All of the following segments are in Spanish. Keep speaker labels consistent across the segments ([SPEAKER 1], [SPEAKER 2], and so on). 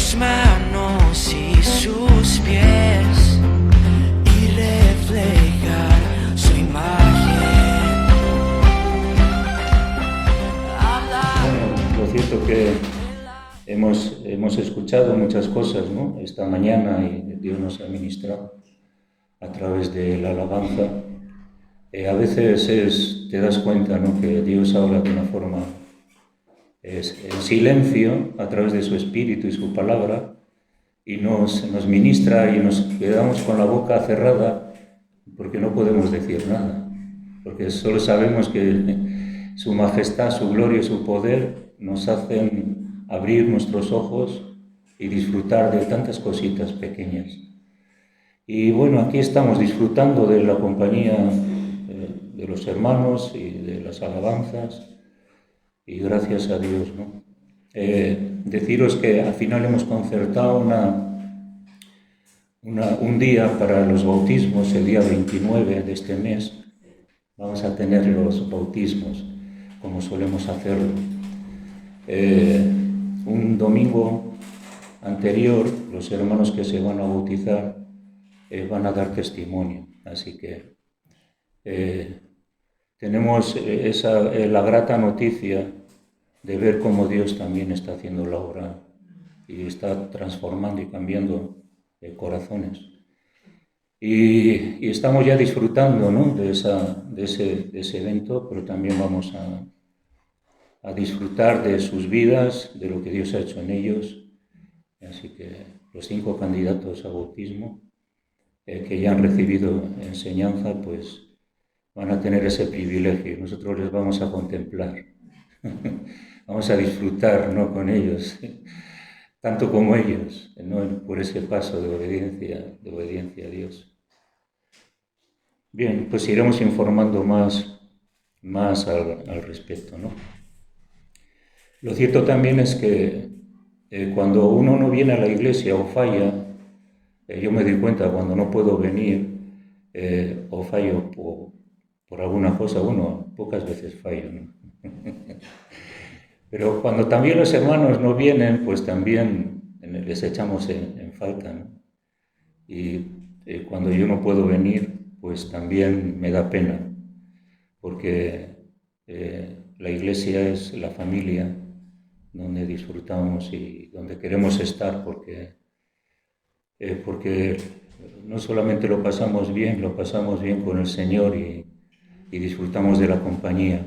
[SPEAKER 1] sus manos y sus pies y reflejar su imagen.
[SPEAKER 2] Bueno, lo cierto que hemos escuchado muchas cosas, ¿no? Esta mañana, y Dios nos ha ministrado a través de la alabanza. A veces te das cuenta, ¿no?, que Dios habla de una forma en silencio a través de su Espíritu y su palabra, y nos ministra y nos quedamos con la boca cerrada porque no podemos decir nada, porque solo sabemos que su majestad, su gloria y su poder nos hacen abrir nuestros ojos y disfrutar de tantas cositas pequeñas. Y bueno, aquí estamos disfrutando de la compañía de los hermanos y de las alabanzas, y gracias a Dios, ¿no? Deciros que al final hemos concertado un día para los bautismos, el día 29 de este mes. Vamos a tener los bautismos, como solemos hacerlo. Un domingo anterior, los hermanos que se van a bautizar van a dar testimonio, así que tenemos la grata noticia de ver cómo Dios también está haciendo la obra y está transformando y cambiando corazones. Y estamos ya disfrutando, ¿no?, de ese evento, pero también vamos a disfrutar de sus vidas, de lo que Dios ha hecho en ellos. Así que los 5 candidatos a bautismo que ya han recibido enseñanza, pues van a tener ese privilegio. Nosotros les vamos a contemplar. Vamos a disfrutar, ¿no?, con ellos, tanto como ellos, ¿no?, por ese paso de obediencia a Dios. Bien, pues iremos informando más al respecto, ¿no? Lo cierto también es que cuando uno no viene a la iglesia o falla, yo me doy cuenta cuando no puedo venir o fallo por alguna cosa. Bueno, pocas veces fallo, ¿no? Pero cuando también los hermanos no vienen, pues también les echamos en falta, ¿no? Y cuando yo no puedo venir, pues también me da pena, porque la iglesia es la familia donde disfrutamos y donde queremos estar, porque no solamente lo pasamos bien con el Señor y disfrutamos de la compañía.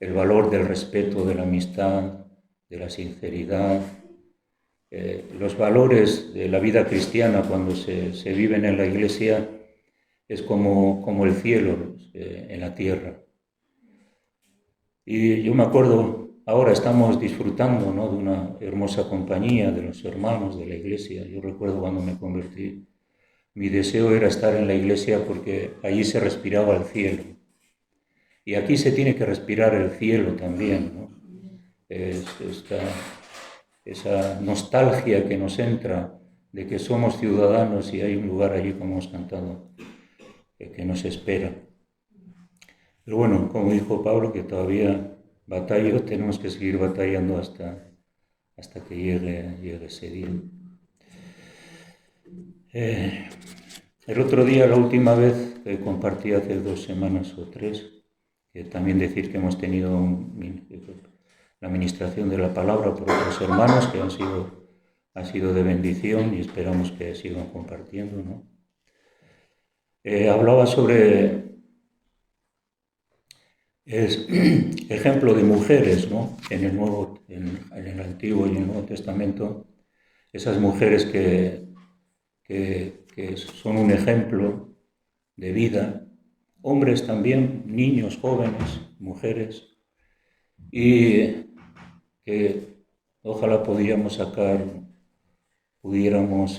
[SPEAKER 2] El valor del respeto, de la amistad, de la sinceridad, los valores de la vida cristiana cuando se viven en la iglesia es como el cielo en la tierra. Y yo me acuerdo, ahora estamos disfrutando, ¿no?, de una hermosa compañía de los hermanos de la iglesia. Yo recuerdo cuando me convertí, mi deseo era estar en la iglesia porque allí se respiraba el cielo. Y aquí se tiene que respirar el cielo también, ¿no? Esa nostalgia que nos entra de que somos ciudadanos y hay un lugar allí, como hemos cantado, que nos espera. Pero bueno, como dijo Pablo, que todavía batallo, tenemos que seguir batallando hasta que llegue ese día. El otro día, la última vez que compartí hace 2 semanas o 3, que también decir que hemos tenido la ministración de la palabra por otros hermanos que ha sido de bendición y esperamos que sigan compartiendo, ¿no? Hablaba sobre ejemplo de mujeres, ¿no?, en el Antiguo y en el Nuevo Testamento, esas mujeres que son un ejemplo de vida, hombres también, niños, jóvenes, mujeres, y que ojalá pudiéramos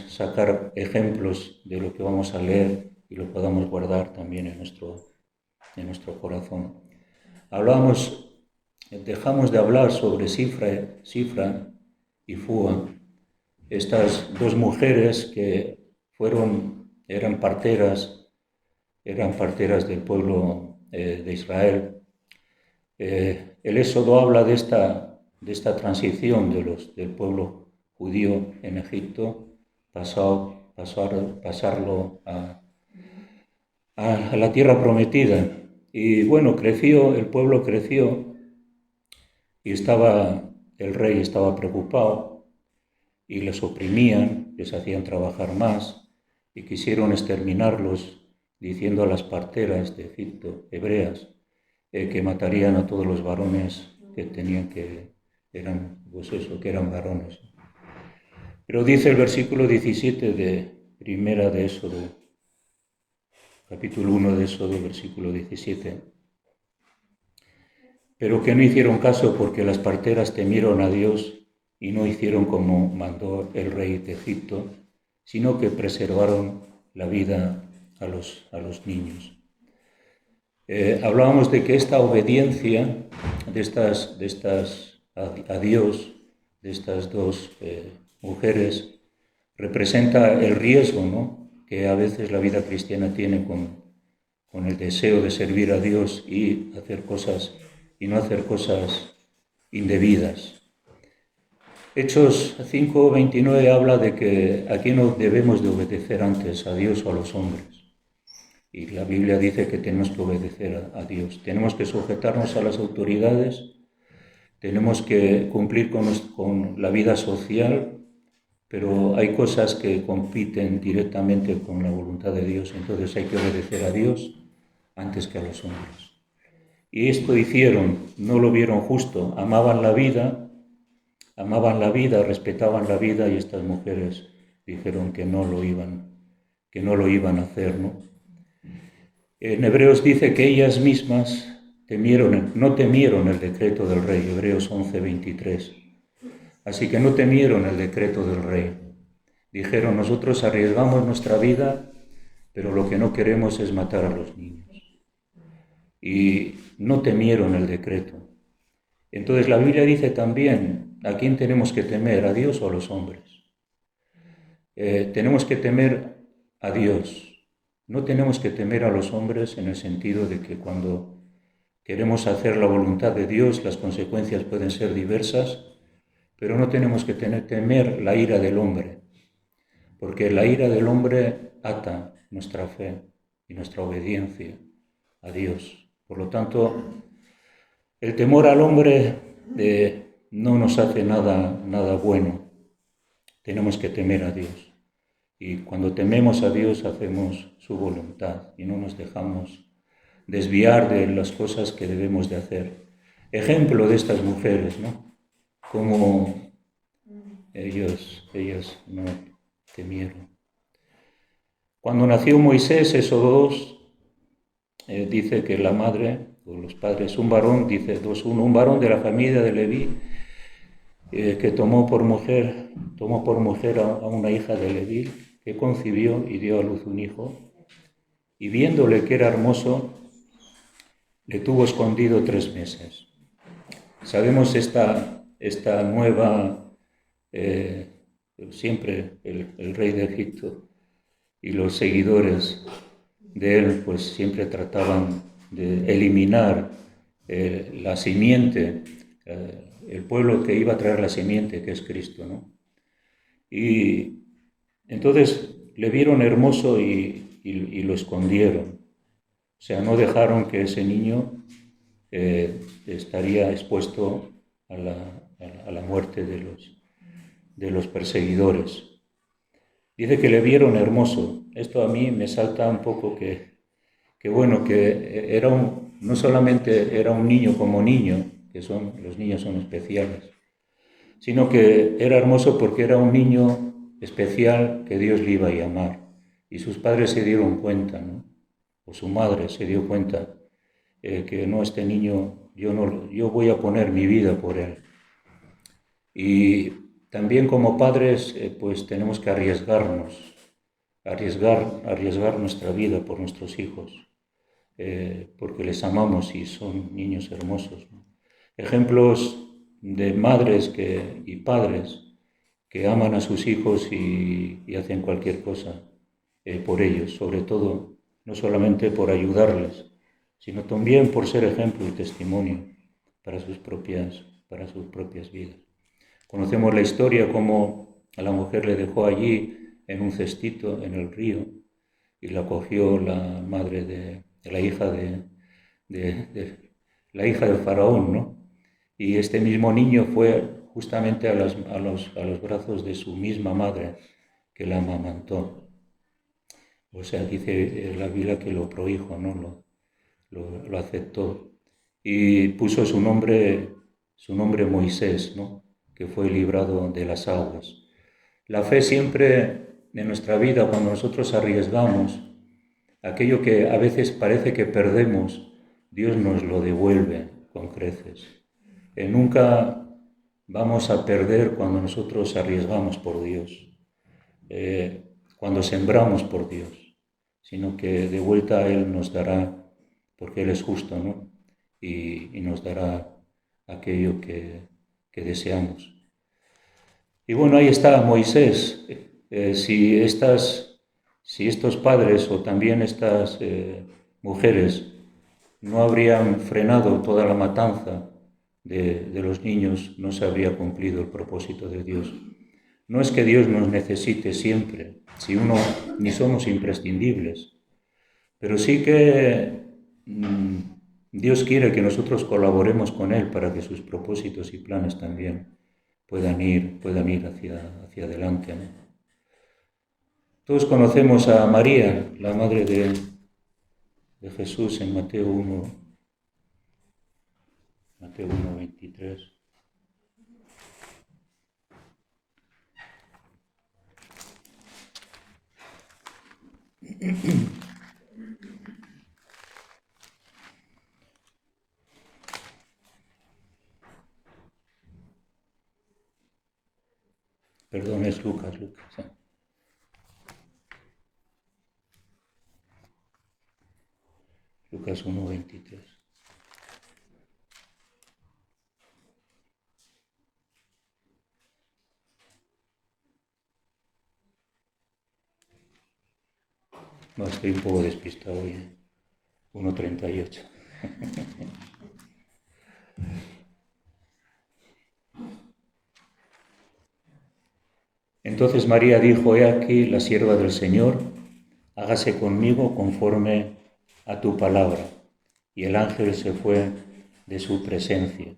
[SPEAKER 2] sacar ejemplos de lo que vamos a leer y lo podamos guardar también en nuestro corazón. Dejamos de hablar sobre Sifra y Fúa, estas 2 mujeres que eran parteras del pueblo de Israel. El Éxodo habla de esta transición del pueblo judío en Egipto, pasarlo a la tierra prometida. Y bueno, el pueblo creció y el rey estaba preocupado y les oprimían, les hacían trabajar más y quisieron exterminarlos diciendo a las parteras de Egipto, hebreas, que matarían a todos los varones que eran varones. Pero dice el versículo 17 de Primera de Éxodo, capítulo 1 de Éxodo, versículo 17, pero que no hicieron caso porque las parteras temieron a Dios y no hicieron como mandó el rey de Egipto, sino que preservaron la vida a los niños. Hablábamos de que esta obediencia a Dios, de estas dos mujeres, representa el riesgo, ¿no?, que a veces la vida cristiana tiene con el deseo de servir a Dios y no hacer cosas indebidas. Hechos 5:29 habla de que aquí no debemos de obedecer antes a Dios o a los hombres. Y la Biblia dice que tenemos que obedecer a Dios. Tenemos que sujetarnos a las autoridades, tenemos que cumplir con la vida social, pero hay cosas que compiten directamente con la voluntad de Dios, entonces hay que obedecer a Dios antes que a los hombres. Y esto hicieron, no lo vieron justo, amaban la vida, respetaban la vida, y estas mujeres dijeron que no lo iban a hacer, ¿no? En Hebreos dice que ellas mismas no temieron el decreto del rey, Hebreos 11:23. Así que no temieron el decreto del rey. Dijeron, nosotros arriesgamos nuestra vida, pero lo que no queremos es matar a los niños. Y no temieron el decreto. Entonces la Biblia dice también, ¿a quién tenemos que temer? ¿A Dios o a los hombres? Tenemos que temer a Dios. No tenemos que temer a los hombres en el sentido de que cuando queremos hacer la voluntad de Dios, las consecuencias pueden ser diversas, pero no tenemos que temer la ira del hombre, porque la ira del hombre ata nuestra fe y nuestra obediencia a Dios. Por lo tanto, el temor al hombre no nos hace nada bueno. Tenemos que temer a Dios. Y cuando tememos a Dios hacemos su voluntad y no nos dejamos desviar de las cosas que debemos de hacer. Ejemplo de estas mujeres, ¿no? Como ellas no temieron. Cuando nació Moisés, Éxodo 2, dice que la madre o los padres, un varón, dice 2:1, un varón de la familia de Leví, que tomó por mujer a una hija de Leví, que concibió y dio a luz un hijo, y viéndole que era hermoso, le tuvo escondido 3 meses. Sabemos esta nueva, siempre el rey de Egipto y los seguidores de él, pues siempre trataban de eliminar la simiente, el pueblo que iba a traer la simiente, que es Cristo, ¿no? Y entonces le vieron hermoso y lo escondieron. O sea, no dejaron que ese niño estaría expuesto a la muerte de los perseguidores. Dice que le vieron hermoso. Esto a mí me salta un poco que no solamente era un niño como niño, los niños son especiales, sino que era hermoso porque era un niño especial que Dios le iba a llamar. Y sus padres se dieron cuenta, ¿no? O su madre se dio cuenta que no, este niño, yo voy a poner mi vida por él. Y también como padres, pues tenemos que arriesgar nuestra vida por nuestros hijos, porque les amamos y son niños hermosos, ¿no? Ejemplos de madres y padres que aman a sus hijos y hacen cualquier cosa por ellos, sobre todo, no solamente por ayudarles, sino también por ser ejemplo y testimonio para sus propias vidas. Conocemos la historia como a la mujer le dejó allí en un cestito en el río y la cogió la madre de la hija de la hija del faraón, ¿no? Y este mismo niño fue justamente a los brazos de su misma madre que la amamantó. O sea, dice la Biblia que lo prohijo, ¿no? Lo aceptó. Y puso su nombre Moisés, ¿no? Que fue librado de las aguas. La fe siempre en nuestra vida, cuando nosotros arriesgamos, aquello que a veces parece que perdemos, Dios nos lo devuelve con creces. Nunca vamos a perder cuando nosotros arriesgamos por Dios, cuando sembramos por Dios, sino que de vuelta Él nos dará, porque Él es justo, ¿no? Y nos dará aquello que deseamos. Y bueno, ahí está Moisés. Si estos padres o también estas mujeres no habrían frenado toda la matanza de los niños, no se habría cumplido el propósito de Dios. No es que Dios nos necesite siempre, ni somos imprescindibles, pero sí que Dios quiere que nosotros colaboremos con Él para que sus propósitos y planes también puedan ir hacia adelante, ¿no? Todos conocemos a María, la madre de Jesús, en Mateo 1:23. Perdón, es Lucas. Lucas 1:23. No, estoy un poco despistado hoy. 1:38. Entonces María dijo: He aquí la sierva del Señor, hágase conmigo conforme a tu palabra. Y el ángel se fue de su presencia.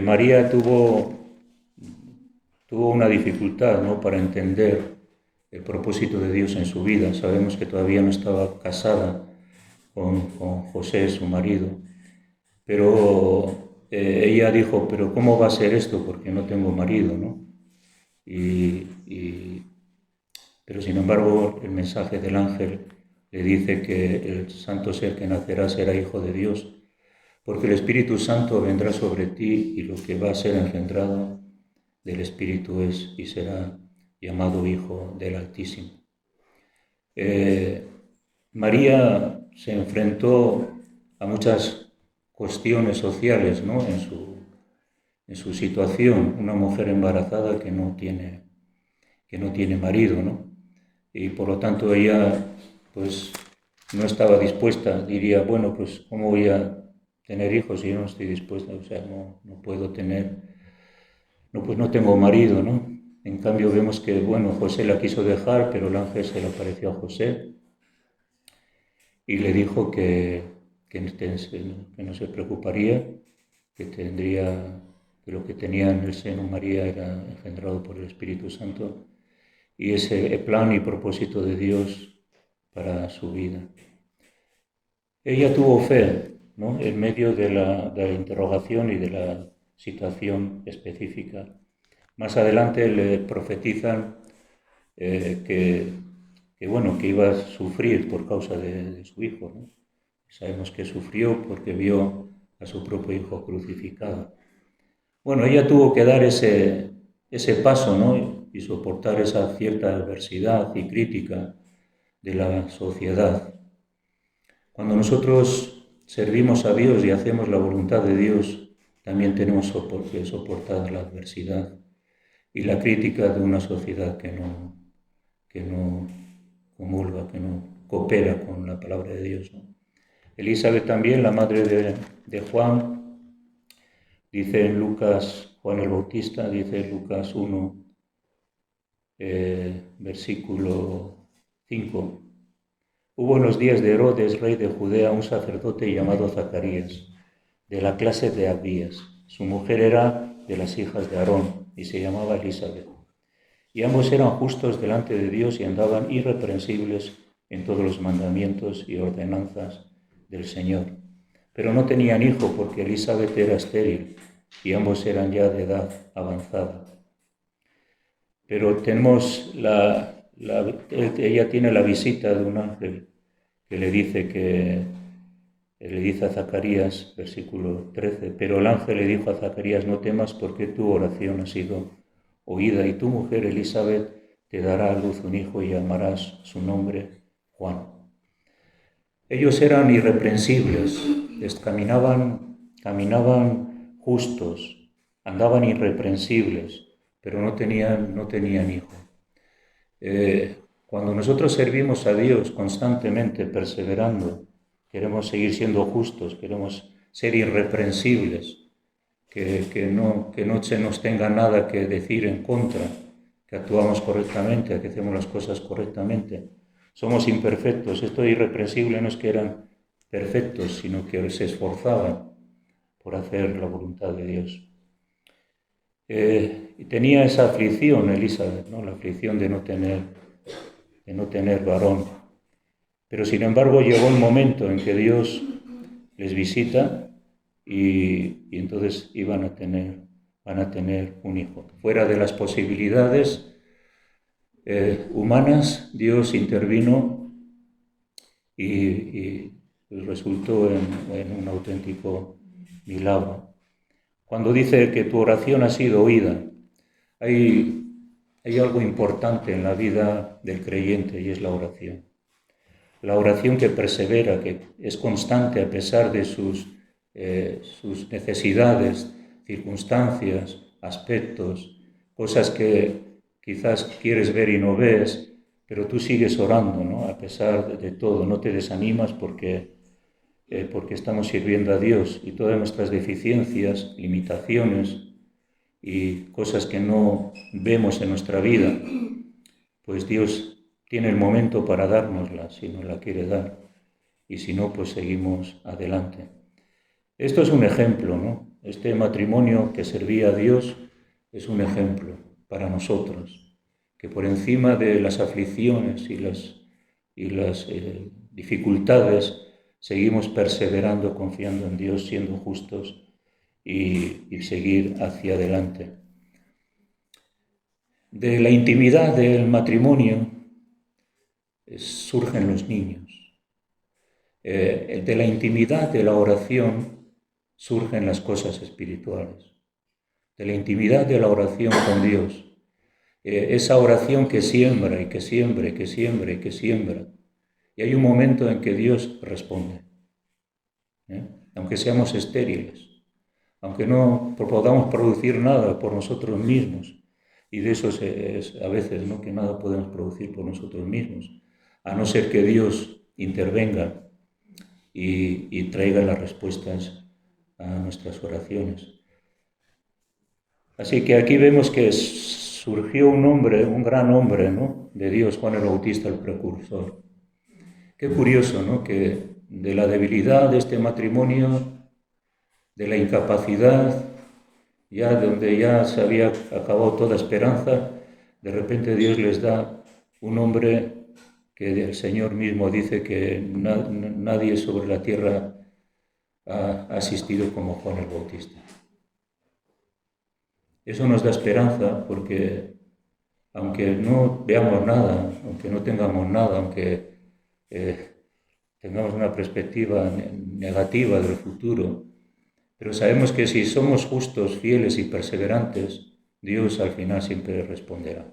[SPEAKER 2] María tuvo una dificultad, ¿no?, para entender el propósito de Dios en su vida. Sabemos que todavía no estaba casada con José, su marido, pero ella dijo: pero ¿cómo va a ser esto? Porque no tengo marido, ¿no? Pero sin embargo el mensaje del ángel le dice que el santo ser que nacerá será hijo de Dios, porque el Espíritu Santo vendrá sobre ti y lo que va a ser engendrado del Espíritu es y será llamado Hijo del Altísimo. María se enfrentó a muchas cuestiones sociales, ¿no?, en su situación, una mujer embarazada que no tiene marido, ¿no? Y por lo tanto ella pues no estaba dispuesta, diría: bueno, pues ¿cómo voy a tener hijos si yo no estoy dispuesta? O sea, no puedo tener, pues no tengo marido, ¿no? En cambio vemos que, bueno, José la quiso dejar, pero el ángel se le apareció a José y le dijo que no se preocuparía, que lo que tenía en el seno María era engendrado por el Espíritu Santo, y ese plan y propósito de Dios para su vida. Ella tuvo fe, ¿no?, en medio de la interrogación y de la situación específica. Más adelante le profetizan que iba a sufrir por causa de su hijo, ¿no? Sabemos que sufrió porque vio a su propio hijo crucificado. Bueno, ella tuvo que dar ese paso, ¿no?, y soportar esa cierta adversidad y crítica de la sociedad. Cuando nosotros servimos a Dios y hacemos la voluntad de Dios, también tenemos que soportar la adversidad y la crítica de una sociedad que no comulga, que no coopera con la palabra de Dios, ¿no? Elizabeth también, la madre de Juan, dice en Lucas, Juan el Bautista, dice en Lucas 1, versículo 5. Hubo en los días de Herodes, rey de Judea, un sacerdote llamado Zacarías, de la clase de Abías. Su mujer era de las hijas de Aarón y se llamaba Elisabet. Y ambos eran justos delante de Dios y andaban irreprensibles en todos los mandamientos y ordenanzas del Señor. Pero no tenían hijo porque Elisabet era estéril y ambos eran ya de edad avanzada. Pero tenemos ella tiene la visita de un ángel que le dice a Zacarías, versículo 13, pero el ángel le dijo a Zacarías, no temas porque tu oración ha sido oída y tu mujer Elisabet te dará a luz un hijo y llamarás su nombre Juan. Ellos eran irreprensibles, caminaban justos, andaban irreprensibles, pero no tenían hijo. Cuando nosotros servimos a Dios constantemente, perseverando, queremos seguir siendo justos, queremos ser irreprensibles, que no se nos tenga nada que decir en contra, que actuamos correctamente, que hacemos las cosas correctamente. Somos imperfectos. Esto de irreprensible no es que eran perfectos, sino que se esforzaban por hacer la voluntad de Dios. Y tenía esa aflicción Elisabet, ¿no? La aflicción de no tener varón. Pero sin embargo llegó el momento en que Dios les visita y entonces van a tener un hijo. Fuera de las posibilidades humanas, Dios intervino y resultó en un auténtico milagro. Cuando dice que tu oración ha sido oída, hay algo importante en la vida del creyente y es la oración. La oración que persevera, que es constante a pesar de sus necesidades, circunstancias, aspectos, cosas que quizás quieres ver y no ves, pero tú sigues orando, ¿no? A pesar de todo, no te desanimas porque estamos sirviendo a Dios y todas nuestras deficiencias, limitaciones y cosas que no vemos en nuestra vida, pues Dios tiene el momento para dárnosla si nos la quiere dar y si no, pues seguimos adelante. Esto es un ejemplo, ¿no? Este matrimonio que servía a Dios es un ejemplo para nosotros, que por encima de las aflicciones y las dificultades seguimos perseverando, confiando en Dios, siendo justos y seguir hacia adelante. De la intimidad del matrimonio surgen los niños. De la intimidad de la oración surgen las cosas espirituales. De la intimidad de la oración con Dios. Esa oración que siembra y que siembra y que siembra y que siembra. Y hay un momento en que Dios responde. Aunque seamos estériles, aunque no podamos producir nada por nosotros mismos, y de eso es a veces, ¿no? Que nada podemos producir por nosotros mismos, a no ser que Dios intervenga y traiga las respuestas a nuestras oraciones. Así que aquí vemos que surgió un gran hombre, ¿no? De Dios, Juan el Bautista, el precursor. Qué curioso, ¿no? Que de la debilidad de este matrimonio, de la incapacidad, ya donde ya se había acabado toda esperanza, de repente Dios les da un hombre que el Señor mismo dice que nadie sobre la tierra ha asistido como Juan el Bautista. Eso nos da esperanza porque aunque no veamos nada, aunque no tengamos nada, aunque tengamos una perspectiva negativa del futuro, pero sabemos que si somos justos, fieles y perseverantes, Dios al final siempre responderá.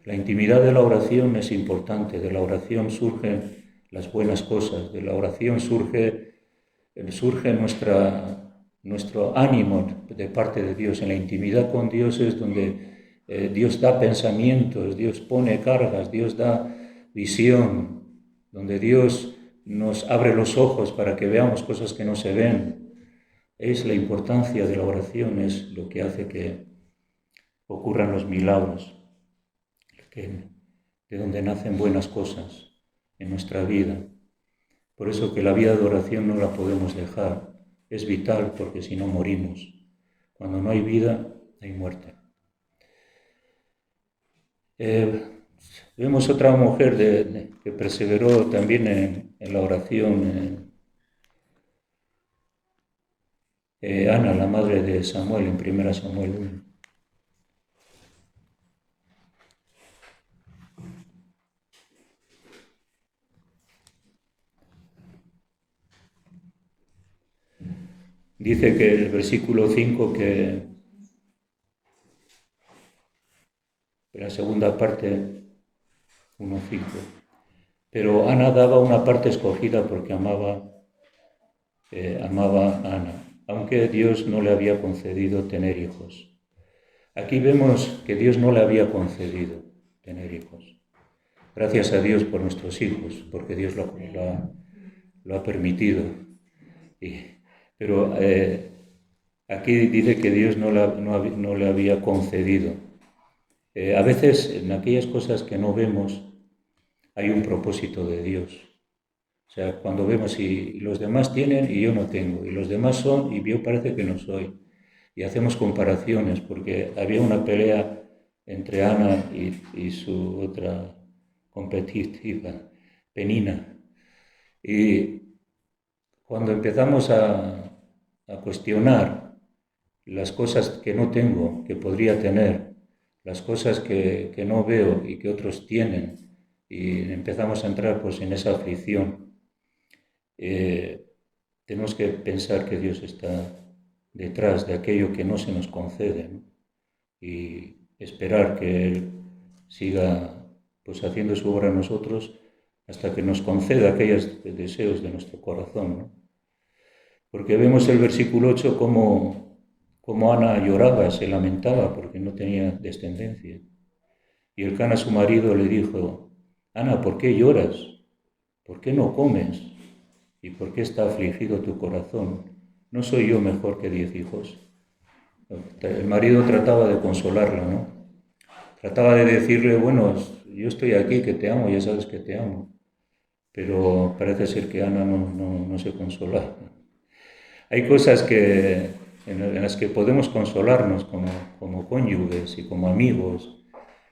[SPEAKER 2] La intimidad de la oración es importante, de la oración surgen las buenas cosas, de la oración surge nuestro ánimo de parte de Dios. En la intimidad con Dios es donde Dios da pensamientos, Dios pone cargas, Dios da visión, donde Dios nos abre los ojos para que veamos cosas que no se ven. Es la importancia de la oración, es lo que hace que ocurran los milagros. de donde nacen buenas cosas en nuestra vida. Por eso que la vida de oración no la podemos dejar. Es vital, porque si no morimos. Cuando no hay vida, hay muerte. Vemos otra mujer que perseveró también en la oración, Ana, la madre de Samuel, en 1 Samuel 1. Dice que el versículo 5, que la segunda parte, 1:5, pero Ana daba una parte escogida porque amaba a Ana, aunque Dios no le había concedido tener hijos. Aquí vemos que Dios no le había concedido tener hijos. Gracias a Dios por nuestros hijos, porque Dios lo ha permitido. Pero aquí dice que Dios no le había concedido. A veces en aquellas cosas que no vemos hay un propósito de Dios. O sea, cuando vemos y los demás tienen y yo no tengo, y los demás son y yo parece que no soy. Y hacemos comparaciones, porque había una pelea entre Ana y su otra competitiva, Penina. Y cuando empezamos a cuestionar las cosas que no tengo, que podría tener, las cosas que no veo y que otros tienen, y empezamos a entrar pues en esa aflicción, tenemos que pensar que Dios está detrás de aquello que no se nos concede, ¿no? Y esperar que Él siga pues haciendo su obra en nosotros hasta que nos conceda aquellos deseos de nuestro corazón, ¿no? Porque vemos el versículo 8 como Ana lloraba, se lamentaba porque no tenía descendencia. Y Elcana, su marido, le dijo: Ana, ¿por qué lloras? ¿Por qué no comes? ¿Y por qué está afligido tu corazón? ¿No soy yo mejor que 10 hijos? El marido trataba de consolarla, ¿no? Trataba de decirle: bueno, yo estoy aquí, que te amo, ya sabes que te amo. Pero parece ser que Ana no se consolaba. Hay cosas en las que podemos consolarnos como cónyuges y como amigos,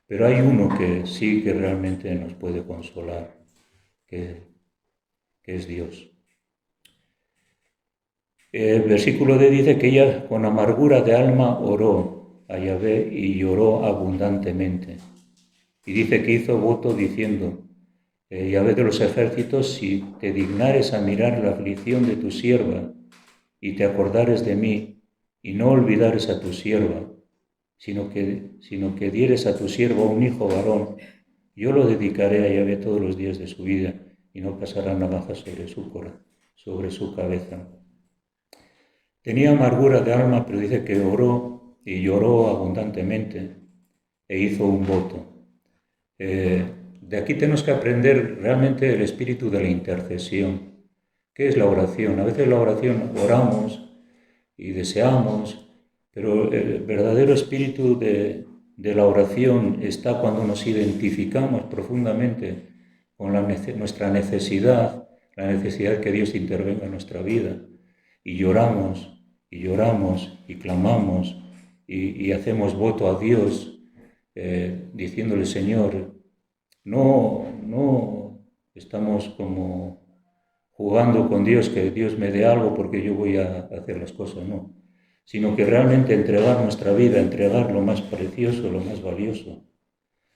[SPEAKER 2] pero hay uno que sí que realmente nos puede consolar, que es Dios. El versículo D dice que ella con amargura de alma oró a Yahvé y lloró abundantemente. Y dice que hizo voto diciendo: Yahvé de los ejércitos, si te dignares a mirar la aflicción de tu sierva y te acordares de mí y no olvidares a tu sierva, sino que dieres a tu siervo un hijo varón, yo lo dedicaré a Yahvé todos los días de su vida y no pasará navaja sobre su cabeza. Tenía amargura de alma, pero dice que oró y lloró abundantemente e hizo un voto. De aquí tenemos que aprender realmente el espíritu de la intercesión. ¿Qué es la oración? A veces la oración oramos y deseamos, pero el verdadero espíritu de la oración está cuando nos identificamos profundamente con nuestra necesidad, la necesidad que Dios intervenga en nuestra vida, y lloramos y clamamos y hacemos voto a Dios, diciéndole: Señor, no estamos como jugando con Dios, que Dios me dé algo porque yo voy a hacer las cosas, no, sino que realmente entregar nuestra vida, entregar lo más precioso, lo más valioso,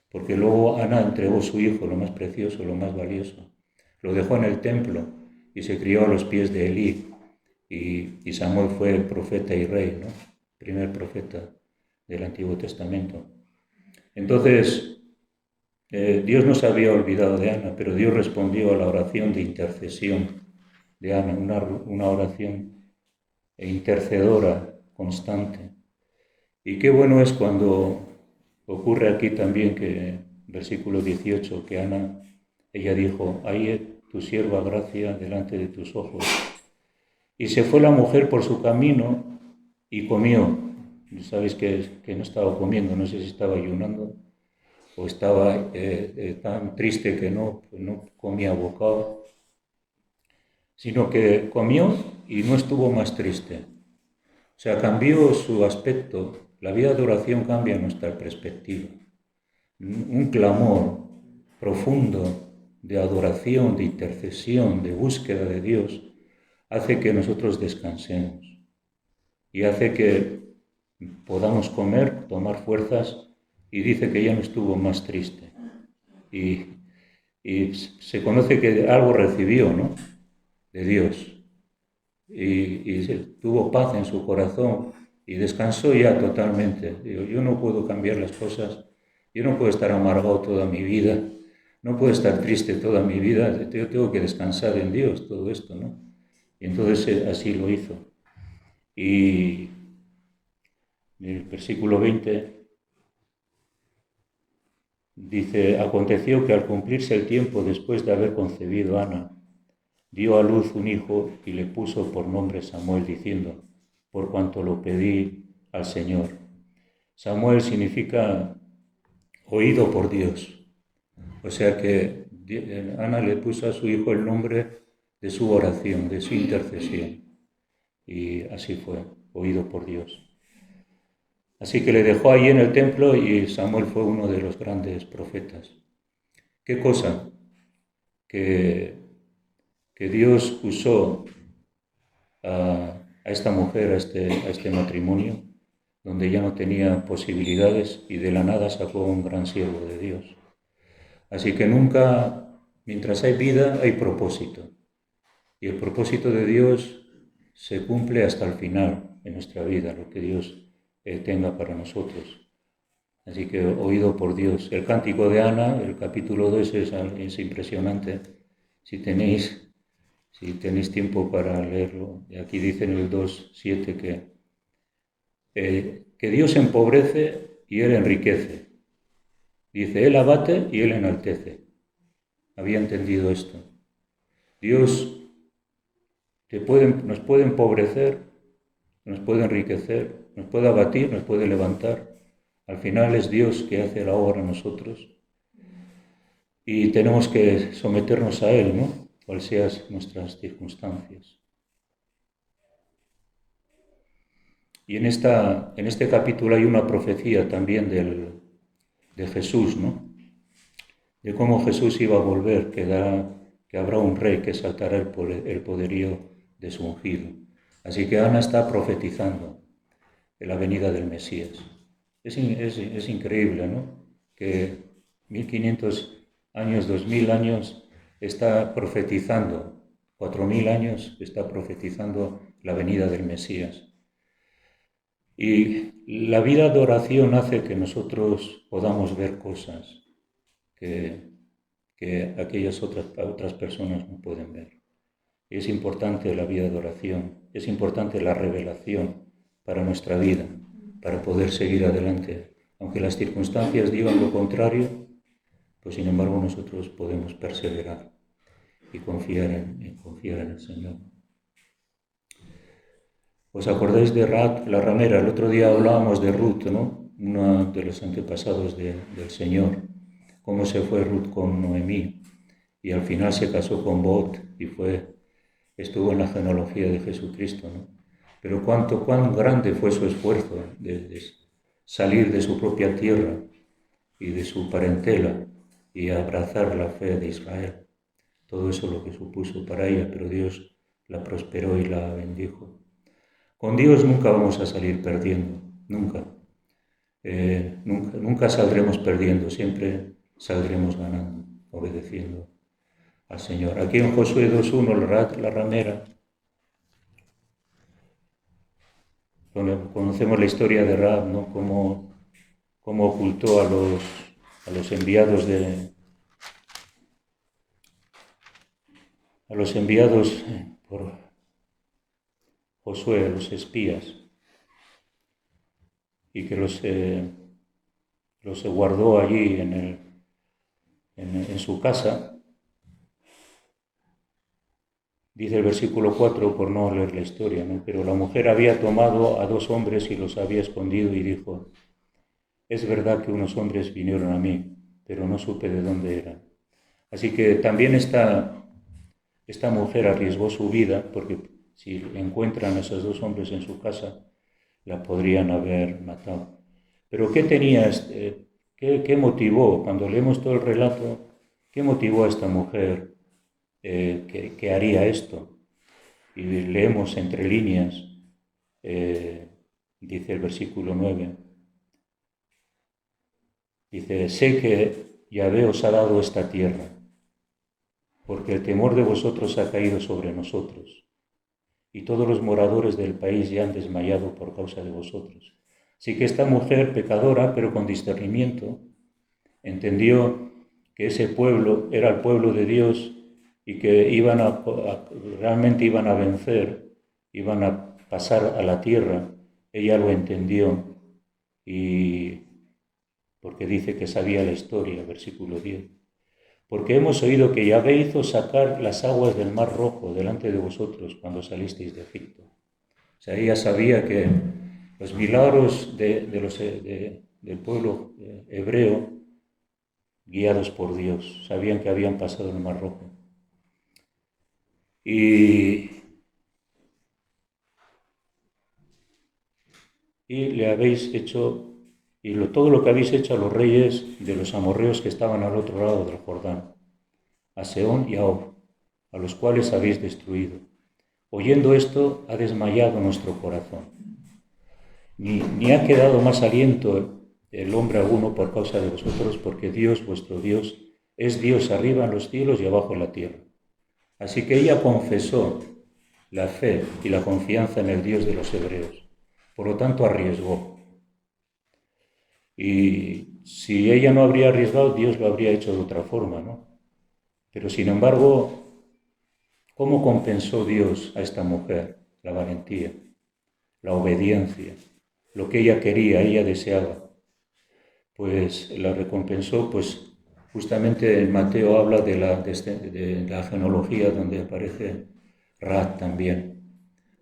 [SPEAKER 2] porque luego Ana entregó su hijo, lo más precioso, lo más valioso, lo dejó en el templo y se crió a los pies de Elí, y Samuel fue profeta y rey, ¿no? Primer profeta del Antiguo Testamento. Entonces, Dios no se había olvidado de Ana, pero Dios respondió a la oración de intercesión de Ana, una oración intercedora constante. Y qué bueno es cuando ocurre aquí también que, versículo 18, que Ana, ella dijo: ahí tu sierva gracia delante de tus ojos. Y se fue la mujer por su camino y comió. Sabéis que no estaba comiendo, no sé si estaba ayunando o estaba tan triste que no comía bocado, sino que comió y no estuvo más triste. O sea, cambió su aspecto. La vida de oración cambia nuestra perspectiva. Un clamor profundo de adoración, de intercesión, de búsqueda de Dios, hace que nosotros descansemos y hace que podamos comer, tomar fuerzas, y dice que ya no estuvo más triste. Y se conoce que algo recibió, ¿no?, de Dios, y tuvo paz en su corazón y descansó ya totalmente. Digo, yo no puedo cambiar las cosas, yo no puedo estar amargado toda mi vida, no puedo estar triste toda mi vida, yo tengo que descansar en Dios, todo esto, ¿no? Y entonces así lo hizo. Y el versículo 20 dice: aconteció que al cumplirse el tiempo después de haber concebido Ana, dio a luz un hijo y le puso por nombre Samuel, diciendo: por cuanto lo pedí al Señor. Samuel significa oído por Dios. O sea que Ana le puso a su hijo el nombre de su oración, de su intercesión. Y así fue, oído por Dios. Así que le dejó ahí en el templo y Samuel fue uno de los grandes profetas. ¿Qué cosa? Que Dios usó a esta mujer, a este matrimonio, donde ya no tenía posibilidades, y de la nada sacó un gran siervo de Dios. Así que nunca, mientras hay vida, hay propósito. Y el propósito de Dios se cumple hasta el final en nuestra vida, lo que Dios tenga para nosotros. Así que oído por Dios. El cántico de Ana, el capítulo 2, es impresionante. Si tenéis tiempo para leerlo. Y aquí dice en el 2:7 que Dios empobrece y Él enriquece. Dice, Él abate y Él enaltece. Había entendido esto. Dios nos puede empobrecer, nos puede enriquecer, nos puede abatir, nos puede levantar. Al final es Dios que hace la obra en nosotros. Y tenemos que someternos a Él, ¿no?, cuales sean nuestras circunstancias. Y en este capítulo hay una profecía también de Jesús, ¿no?, de cómo Jesús iba a volver, que habrá un rey que saltará el poderío de su ungido. Así que Ana está profetizando de la venida del Mesías. Es increíble, ¿no?, que 1500 años, 2000 años está profetizando, 4000 años está profetizando la venida del Mesías. Y la vida de oración hace que nosotros podamos ver cosas que aquellas otras personas no pueden ver. Es importante la vida de oración, es importante la revelación para nuestra vida, para poder seguir adelante. Aunque las circunstancias digan lo contrario, pues sin embargo nosotros podemos perseverar y confiar en el Señor. ¿Os acordáis de Rahab, la ramera? El otro día hablábamos de Ruth, ¿no?, uno de los antepasados del Señor. Cómo se fue Ruth con Noemí y al final se casó con Boaz y estuvo en la genealogía de Jesucristo, ¿no? Pero cuán grande fue su esfuerzo de salir de su propia tierra y de su parentela y abrazar la fe de Israel. Todo eso lo que supuso para ella, pero Dios la prosperó y la bendijo. Con Dios nunca vamos a salir perdiendo, nunca. Nunca saldremos perdiendo, siempre saldremos ganando, obedeciendo al Señor. Aquí en Josué 2:1, la ramera, conocemos la historia de Rahab, ¿no?, cómo ocultó a los enviados por Josué, los espías, y que los guardó allí en su casa. Dice el versículo 4, por no leer la historia, ¿no?, pero la mujer había tomado a 2 hombres y los había escondido y dijo: es verdad que unos hombres vinieron a mí, pero no supe de dónde eran. Así que también esta mujer arriesgó su vida, porque si encuentran a esos dos hombres en su casa, la podrían haber matado. Pero ¿qué tenía, qué motivó, cuando leemos todo el relato, qué motivó a esta mujer que haría esto? Y leemos entre líneas, dice el versículo 9, dice: sé que Yahvé os ha dado esta tierra, porque el temor de vosotros ha caído sobre nosotros, y todos los moradores del país ya han desmayado por causa de vosotros. Así que esta mujer pecadora, pero con discernimiento, entendió que ese pueblo era el pueblo de Dios y que realmente iban a vencer, iban a pasar a la tierra. Ella lo entendió, y porque dice que sabía la historia, versículo 10. Porque hemos oído que Yahvé hizo sacar las aguas del Mar Rojo delante de vosotros cuando salisteis de Egipto. O sea, ella sabía que los milagros del pueblo hebreo, guiados por Dios, sabían que habían pasado el Mar Rojo. Y le habéis hecho, todo lo que habéis hecho a los reyes de los amorreos que estaban al otro lado del Jordán, a Sehón y a Og, a los cuales habéis destruido. Oyendo esto, ha desmayado nuestro corazón. Ni ha quedado más aliento el hombre alguno por causa de vosotros, porque Dios, vuestro Dios, es Dios arriba en los cielos y abajo en la tierra. Así que ella confesó la fe y la confianza en el Dios de los hebreos. Por lo tanto, arriesgó. Y si ella no habría arriesgado, Dios lo habría hecho de otra forma, ¿no? Pero sin embargo, ¿cómo compensó Dios a esta mujer? La valentía, la obediencia, lo que ella quería, ella deseaba. Pues la recompensó, pues justamente en Mateo habla de la genealogía donde aparece Rahab también.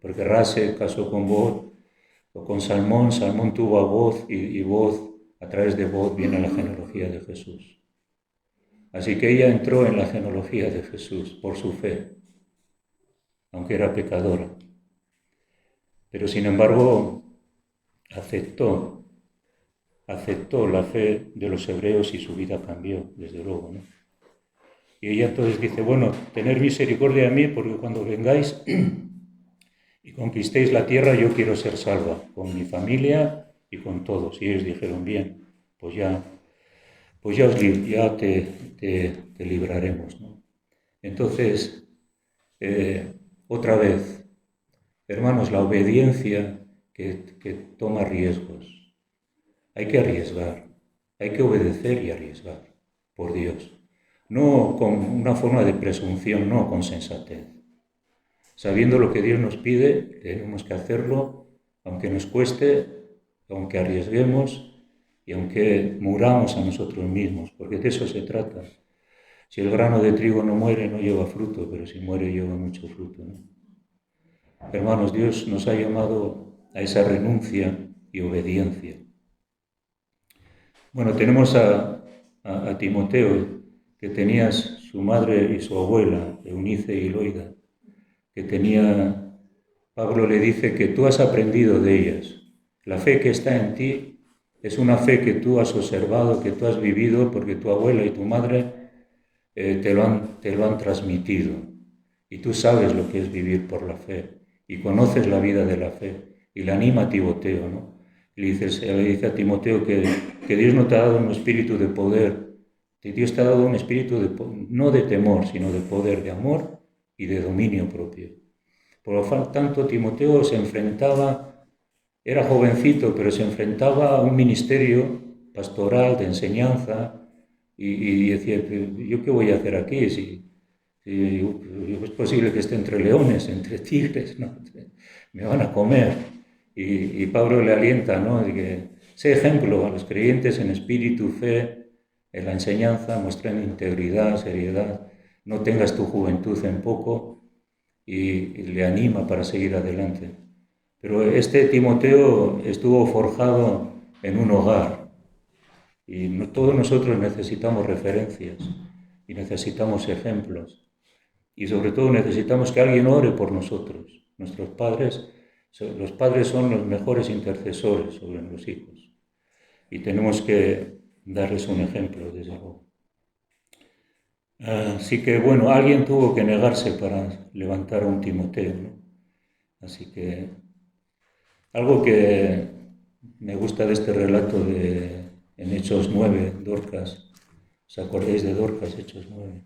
[SPEAKER 2] Porque Rahab se casó con Booz, o con Salmón, Salmón tuvo a Booz, y Booz, a través de Booz viene la genealogía de Jesús. Así que ella entró en la genealogía de Jesús por su fe, aunque era pecadora. Pero sin embargo, aceptó la fe de los hebreos y su vida cambió, desde luego, ¿no? Y ella entonces dice: bueno, tener misericordia de mí, porque cuando vengáis y conquistéis la tierra, yo quiero ser salva, con mi familia y con todos. Y ellos dijeron: bien, pues ya te libraremos, ¿no? Entonces, otra vez, hermanos, la obediencia que toma riesgos. Hay que arriesgar, hay que obedecer y arriesgar por Dios. No con una forma de presunción, no, con sensatez. Sabiendo lo que Dios nos pide, tenemos que hacerlo, aunque nos cueste, aunque arriesguemos y aunque muramos a nosotros mismos, porque de eso se trata. Si el grano de trigo no muere, no lleva fruto, pero si muere, lleva mucho fruto, ¿no? Hermanos, Dios nos ha llamado a esa renuncia y obediencia. Bueno, tenemos a Timoteo, que tenía su madre y su abuela, Eunice y Loida, que Pablo le dice que tú has aprendido de ellas. La fe que está en ti es una fe que tú has observado, que tú has vivido, porque tu abuela y tu madre te lo han transmitido. Y tú sabes lo que es vivir por la fe y conoces la vida de la fe. Y le anima a Timoteo, ¿no? Le dice a Timoteo que Dios no te ha dado un espíritu de poder, que Dios te ha dado un espíritu no de temor, sino de poder, de amor y de dominio propio. Por lo tanto, Timoteo era jovencito, pero se enfrentaba a un ministerio pastoral, de enseñanza, y decía: ¿yo qué voy a hacer aquí? Si es posible que esté entre leones, entre tigres, ¿no? Me van a comer. Y Pablo le alienta, ¿no? De que sé ejemplo a los creyentes en espíritu, fe, en la enseñanza, muestren integridad, seriedad, no tengas tu juventud en poco, y le anima para seguir adelante. Pero este Timoteo estuvo forjado en un hogar, Y todos nosotros necesitamos referencias y necesitamos ejemplos. Y sobre todo necesitamos que alguien ore por nosotros. Nuestros padres, los padres son los mejores intercesores sobre los hijos. Y tenemos que darles un ejemplo, desde luego. Así que bueno, alguien tuvo que negarse para levantar a un Timoteo, ¿no? Así que algo que me gusta de este relato en Hechos 9, Dorcas. ¿Os acordáis de Dorcas, Hechos 9?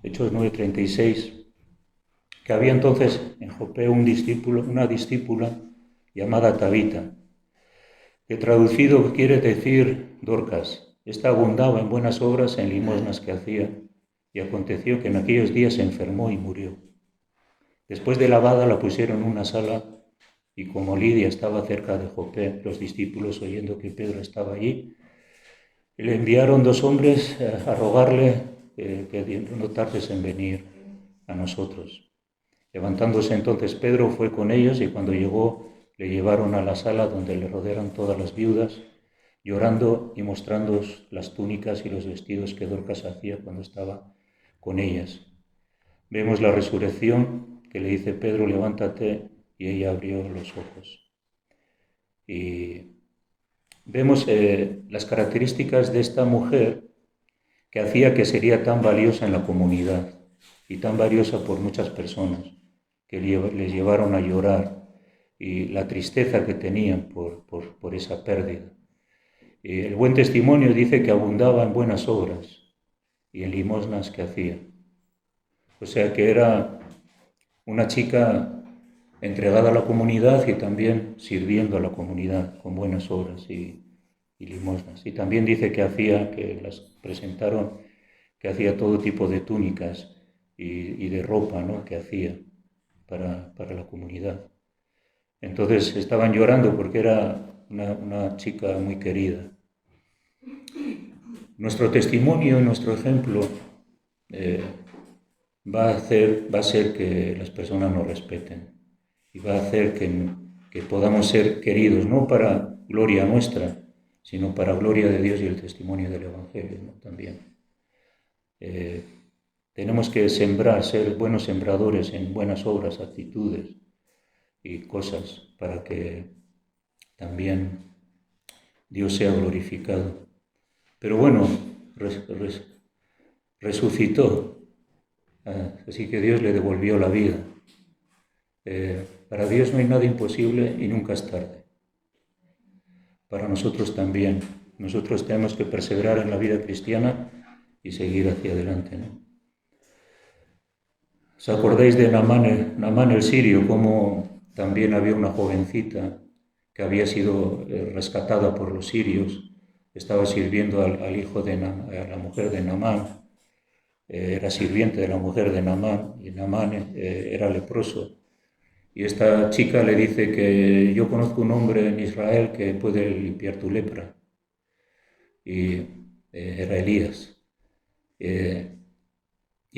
[SPEAKER 2] Hechos 9:36, que había entonces en Jope una discípula llamada Tabita, que traducido quiere decir Dorcas. Esta abundaba en buenas obras, en limosnas que hacía, y aconteció que en aquellos días se enfermó y murió. Después de lavada la pusieron en una sala, y como Lidia estaba cerca de Jope, los discípulos, oyendo que Pedro estaba allí, le enviaron 2 hombres a rogarle que no tardes en venir a nosotros. Levantándose entonces Pedro fue con ellos, y cuando llegó le llevaron a la sala donde le rodearon todas las viudas, llorando y mostrando las túnicas y los vestidos que Dorcas hacía cuando estaba con ellas. Vemos la resurrección, que le dice Pedro, levántate, y ella abrió los ojos. Y vemos las características de esta mujer que hacía que sería tan valiosa en la comunidad y tan valiosa por muchas personas, que les llevaron a llorar, y la tristeza que tenían por esa pérdida. El buen testimonio dice que abundaba en buenas obras y en limosnas que hacía. O sea que era una chica entregada a la comunidad y también sirviendo a la comunidad con buenas obras y limosnas. Y también dice que las presentaron, que hacía todo tipo de túnicas y de ropa, ¿no?, que hacía para la comunidad. Entonces estaban llorando porque era una chica muy querida. Nuestro testimonio, nuestro ejemplo va a ser que las personas nos respeten, y va a hacer que podamos ser queridos, no para gloria nuestra, sino para gloria de Dios y el testimonio del Evangelio, ¿no?, también. Tenemos que sembrar, ser buenos sembradores en buenas obras, actitudes y cosas, para que también Dios sea glorificado. Pero bueno, resucitó, así que Dios le devolvió la vida. Para Dios no hay nada imposible y nunca es tarde. Para nosotros también. Nosotros tenemos que perseverar en la vida cristiana y seguir hacia adelante, ¿no? ¿Os acordáis de Naamán el sirio? Cómo también había una jovencita que había sido rescatada por los sirios, estaba sirviendo al hijo a la mujer de Naamán, era sirviente de la mujer de Naamán, y Naamán era leproso. Y esta chica le dice que yo conozco un hombre en Israel que puede limpiar tu lepra. Y era Elías.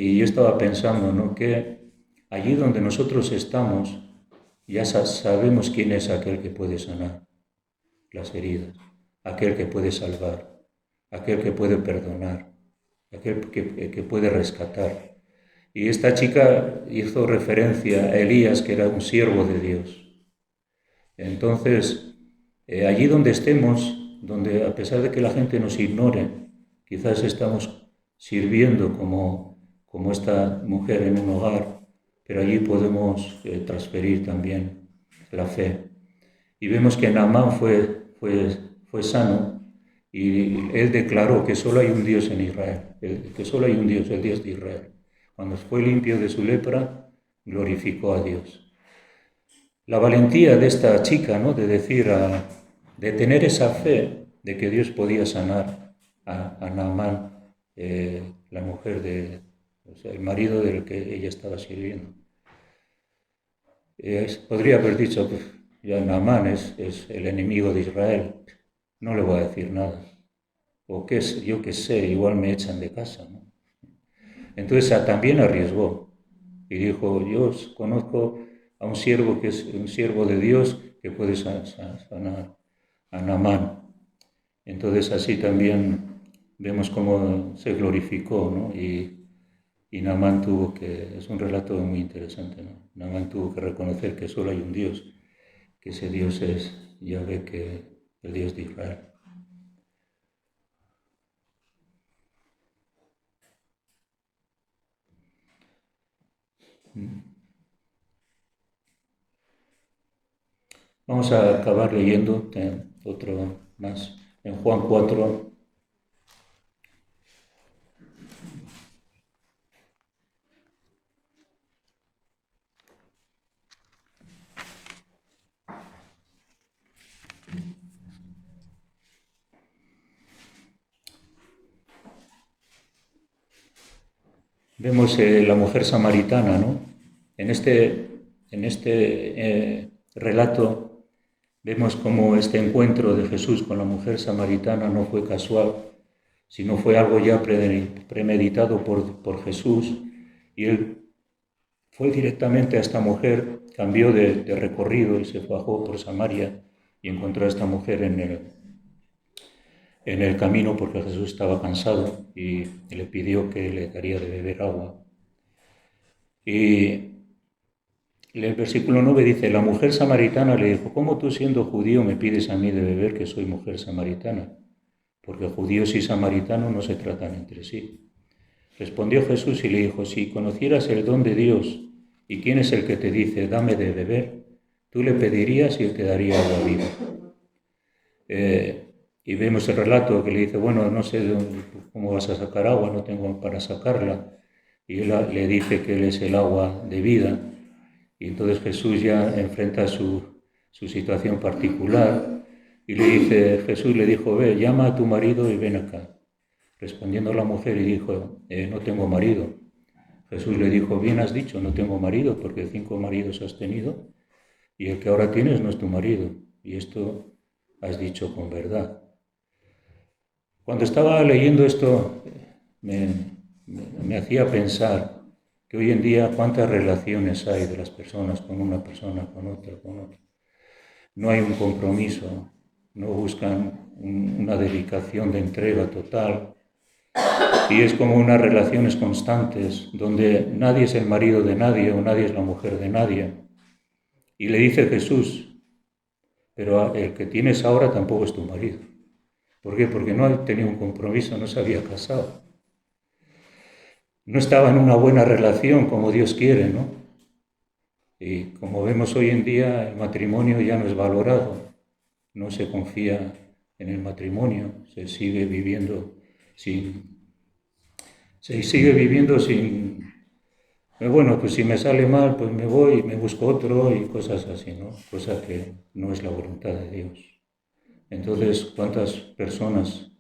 [SPEAKER 2] Y yo estaba pensando, ¿no?, que allí donde nosotros estamos ya sabemos quién es aquel que puede sanar las heridas, aquel que puede salvar, aquel que puede perdonar, aquel que puede rescatar. Y esta chica hizo referencia a Elías, que era un siervo de Dios. Entonces, allí donde estemos, donde a pesar de que la gente nos ignore, quizás estamos sirviendo como esta mujer en un hogar, pero allí podemos transferir también la fe. Y vemos que Naamán fue sano, y él declaró que solo hay un Dios en Israel, que solo hay un Dios, el Dios de Israel. Cuando fue limpio de su lepra, glorificó a Dios. La valentía de esta chica, ¿no?, de decir, de tener esa fe de que Dios podía sanar a Naamán, la mujer o sea, el marido del que ella estaba sirviendo. Podría haber dicho, pues, ya Naamán es el enemigo de Israel, no le voy a decir nada. O qué es, yo qué sé, igual me echan de casa, ¿no? Entonces también arriesgó y dijo, yo conozco a un siervo que es un siervo de Dios que puede sanar a Naamán. Entonces así también vemos cómo se glorificó, ¿no? Y Naamán tuvo que, es un relato muy interesante, ¿no? Naamán tuvo que reconocer que solo hay un Dios, que ese Dios es Yahvé, que el Dios de Israel. Vamos a acabar leyendo otro más en Juan 4. Vemos la mujer samaritana, ¿no? En este relato vemos cómo este encuentro de Jesús con la mujer samaritana no fue casual, sino fue algo ya premeditado por Jesús, y él fue directamente a esta mujer, cambió de recorrido y se bajó por Samaria y encontró a esta mujer en el camino porque Jesús estaba cansado y le pidió que le daría de beber agua. Y el versículo 9 dice, la mujer samaritana le dijo, ¿cómo tú siendo judío me pides a mí de beber que soy mujer samaritana? Porque judíos y samaritanos no se tratan entre sí. Respondió Jesús y le dijo, si conocieras el don de Dios y quién es el que te dice, dame de beber, tú le pedirías y él te daría agua viva. Y vemos el relato que le dice, bueno, no sé cómo vas a sacar agua, no tengo para sacarla. Y él le dice que él es el agua de vida. Y entonces Jesús ya enfrenta su situación particular y le dice, Jesús le dijo, ve, llama a tu marido y ven acá. Respondiendo la mujer y dijo, no tengo marido. Jesús le dijo, bien has dicho, no tengo marido, porque 5 maridos has tenido y el que ahora tienes no es tu marido. Y esto has dicho con verdad. Cuando estaba leyendo esto, me hacía pensar que hoy en día cuántas relaciones hay de las personas con una persona, con otra. No hay un compromiso, no buscan una dedicación de entrega total. Y es como unas relaciones constantes, donde nadie es el marido de nadie o nadie es la mujer de nadie. Y le dice Jesús, pero el que tienes ahora tampoco es tu marido. ¿Por qué? Porque no tenía un compromiso, no se había casado. No estaba en una buena relación como Dios quiere, ¿no? Y como vemos hoy en día, el matrimonio ya no es valorado, no se confía en el matrimonio, se sigue viviendo sin, bueno, pues si me sale mal, pues me voy y me busco otro y cosas así, ¿no? Cosa que no es la voluntad de Dios. Entonces, ¿cuántas personas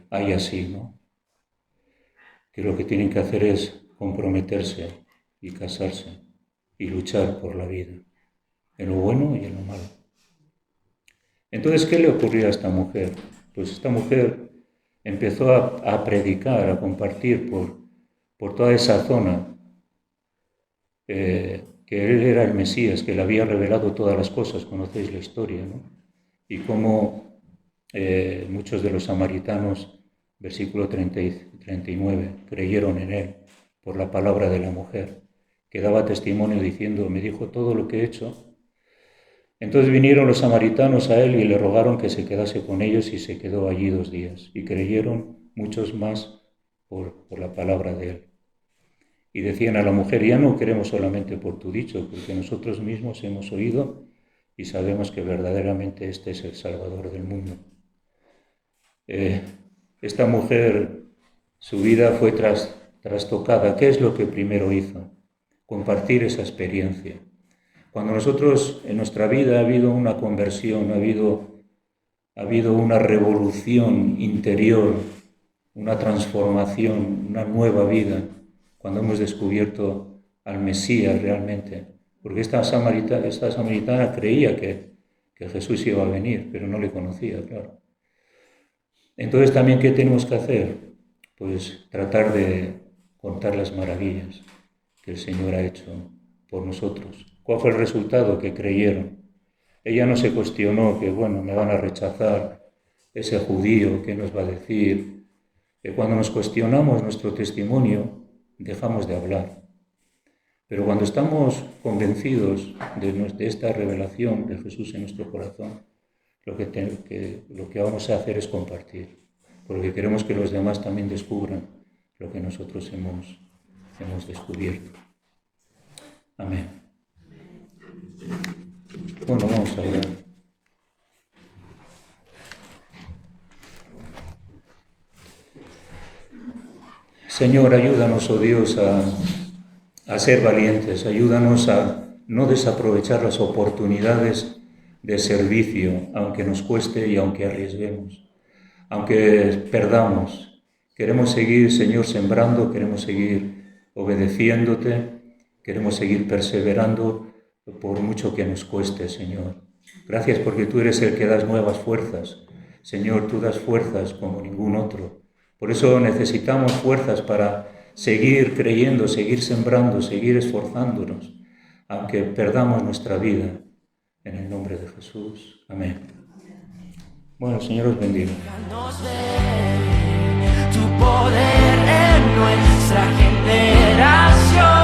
[SPEAKER 2] hay así, ¿no? Que lo que tienen que hacer es comprometerse y casarse y luchar por la vida, en lo bueno y en lo malo. Entonces, ¿qué le ocurrió a esta mujer? Pues esta mujer empezó a predicar, a compartir por toda esa zona que él era el Mesías, que le había revelado todas las cosas, conocéis la historia, ¿no? Y cómo muchos de los samaritanos, versículo 30 y 39, creyeron en él por la palabra de la mujer, que daba testimonio diciendo, me dijo todo lo que he hecho. Entonces vinieron los samaritanos a él y le rogaron que se quedase con ellos y se quedó allí 2 días. Y creyeron muchos más por la palabra de él. Y decían a la mujer, ya no queremos solamente por tu dicho, porque nosotros mismos hemos oído y sabemos que verdaderamente este es el Salvador del mundo. Esta mujer, su vida fue trastocada. ¿Qué es lo que primero hizo? Compartir esa experiencia. Cuando nosotros en nuestra vida ha habido una conversión, ha habido una revolución interior, una transformación, una nueva vida, cuando hemos descubierto al Mesías realmente, porque esta samaritana creía que Jesús iba a venir, pero no le conocía, claro. Entonces también, ¿qué tenemos que hacer? Pues tratar de contar las maravillas que el Señor ha hecho por nosotros. ¿Cuál fue el resultado? Que creyeron. Ella no se cuestionó que, bueno, me van a rechazar, ese judío, ¿qué nos va a decir? Que cuando nos cuestionamos nuestro testimonio, dejamos de hablar. Pero cuando estamos convencidos de esta revelación de Jesús en nuestro corazón, lo que vamos a hacer es compartir, porque queremos que los demás también descubran lo que nosotros hemos descubierto. Amén. Bueno, vamos a ver. Señor, ayúdanos, oh Dios, a ser valientes, ayúdanos a no desaprovechar las oportunidades de servicio, aunque nos cueste y aunque arriesguemos, aunque perdamos. Queremos seguir, Señor, sembrando, queremos seguir obedeciéndote, queremos seguir perseverando por mucho que nos cueste, Señor. Gracias porque tú eres el que das nuevas fuerzas. Señor, tú das fuerzas como ningún otro. Por eso necesitamos fuerzas para seguir creyendo, seguir sembrando, seguir esforzándonos, aunque perdamos nuestra vida. En el nombre de Jesús. Amén. Bueno, el Señor os bendiga.
[SPEAKER 1] Déjanos ver tu poder en nuestra generación.